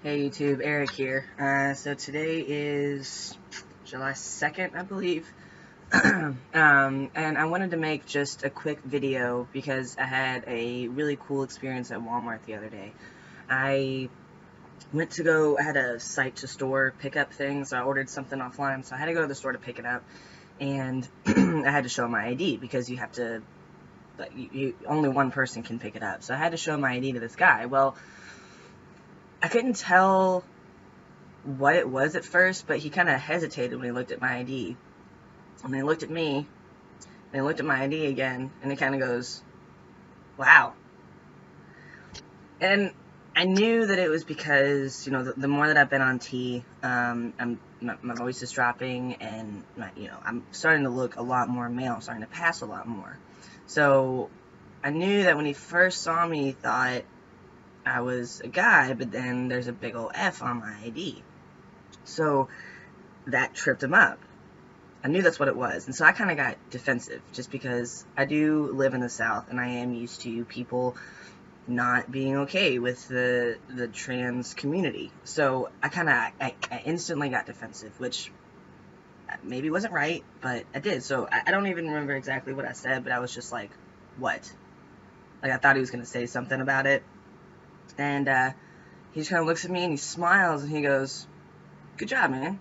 Hey YouTube, Eric here. So today is July 2nd, I believe. And I wanted to make just a quick video because I had a really cool experience at Walmart the other day. I I had a site to store pickup thing, so I ordered something offline, so I had to go to the store to pick it up, and I had to show my ID because you have to, only one person can pick it up, so I had to show my ID to this guy. Well, I couldn't tell what it was at first, but he kind of hesitated when he looked at my ID. And then he looked at me, and he looked at my ID again, and he kind of goes, wow. And I knew that it was because, the more that I've been on T, my voice is dropping, and, I'm starting to look a lot more male. I'm starting to pass a lot more. So I knew that when he first saw me, he thought I was a guy, but then there's a big old F on my ID. So that tripped him up. I knew that's what it was, and so I kind of got defensive, just because I do live in the South, and I am used to people not being okay with the trans community. So I instantly got defensive, which maybe wasn't right, but I did. So I don't even remember exactly what I said, but I was just like, what? Like, I thought he was going to say something about it, and he just kind of looks at me, and he smiles, and he goes, good job, man.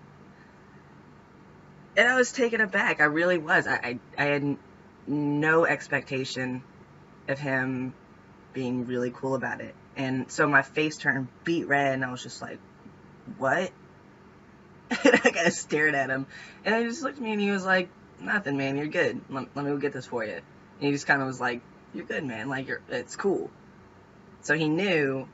And I was taken aback. I really was. I had no expectation of him being really cool about it. And so my face turned beet red, and I was just like, what? And I kind of stared at him. And he just looked at me, and he was like, nothing, man, you're good. Let me go get this for you. And he just kind of was like, you're good, man. Like, it's cool. So he knew.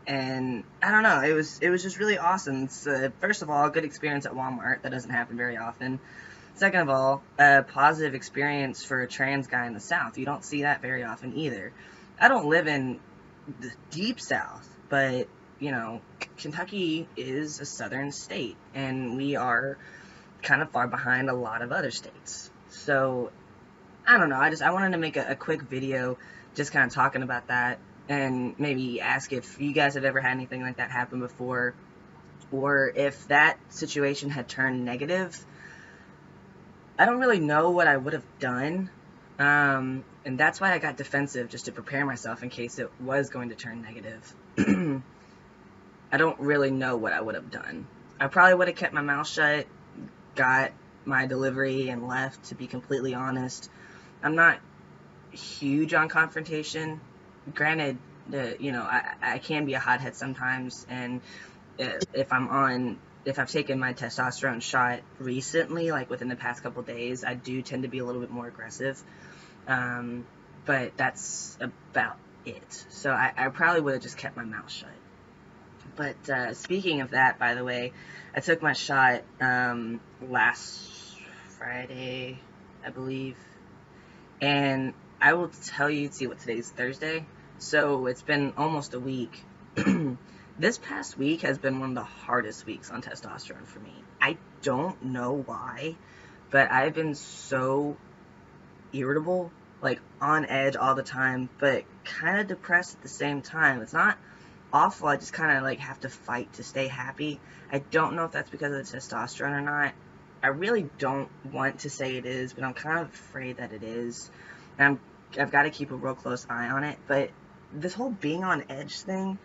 And I don't know, it was just really awesome. It's, first of all, a good experience at Walmart. That doesn't happen very often. Second of all, a positive experience for a trans guy in the South. You don't see that very often either. I don't live in the deep South, but, Kentucky is a southern state, and we are kind of far behind a lot of other states. So, I don't know, I wanted to make a quick video just kind of talking about that, and maybe ask if you guys have ever had anything like that happen before, or if that situation had turned negative. I don't really know what I would have done, and that's why I got defensive, just to prepare myself in case it was going to turn negative. I don't really know what I would have done. I probably would have kept my mouth shut, got my delivery, and left, to be completely honest. I'm not huge on confrontation. Granted, I can be a hothead sometimes, and if I've taken my testosterone shot recently, like within the past couple days, I do tend to be a little bit more aggressive. But that's about it. So I probably would have just kept my mouth shut. But speaking of that, by the way, I took my shot last Friday, I believe. And I will tell you, see what today's Thursday, so it's been almost a week. This past week has been one of the hardest weeks on testosterone for me. I don't know why, but I've been so irritable, like on edge all the time, but kind of depressed at the same time. It's not awful, I just kind of like have to fight to stay happy. I don't know if that's because of the testosterone or not. I really don't want to say it is, but I'm kind of afraid that it is. And I've got to keep a real close eye on it. But this whole being on edge thing,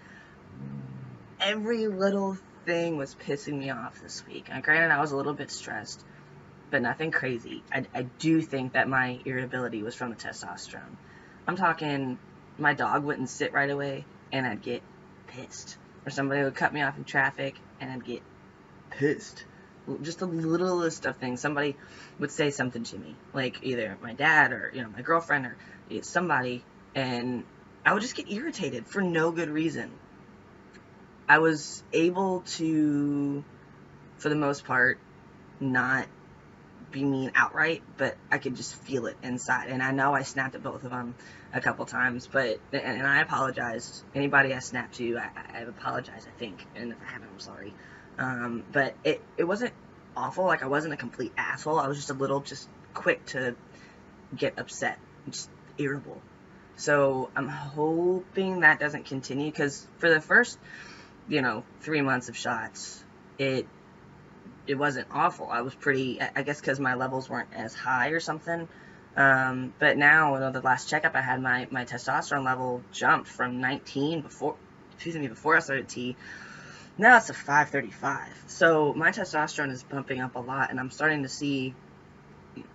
every little thing was pissing me off this week. And granted, I was a little bit stressed, but nothing crazy. I do think that my irritability was from the testosterone. I'm talking, my dog wouldn't sit right away, and I'd get pissed. Or somebody would cut me off in traffic, and I'd get pissed. Just the littlest of things. Somebody would say something to me, like either my dad or my girlfriend or somebody, and I would just get irritated for no good reason. I was able to, for the most part, not be mean outright, but I could just feel it inside. And I know I snapped at both of them a couple times, and I apologized. Anybody I snapped to, I've apologized, I think, and if I haven't, I'm sorry. But it wasn't awful. Like, I wasn't a complete asshole. I was just a little quick to get upset, just irritable. So I'm hoping that doesn't continue, because for the first 3 months of shots, it wasn't awful. I was pretty, I guess because my levels weren't as high or something. But now, the last checkup I had, my testosterone level jumped from 19 before I started T. Now it's a 535. So my testosterone is bumping up a lot, and I'm starting to see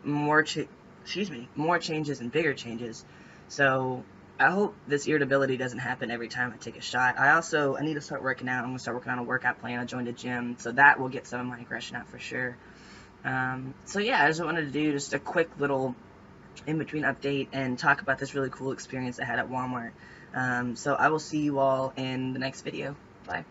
more changes and bigger changes. So I hope this irritability doesn't happen every time I take a shot. I need to start working out. I'm going to start working on a workout plan. I joined a gym, so that will get some of my aggression out for sure. So yeah, I just wanted to do just a quick little in-between update and talk about this really cool experience I had at Walmart. So I will see you all in the next video. Bye.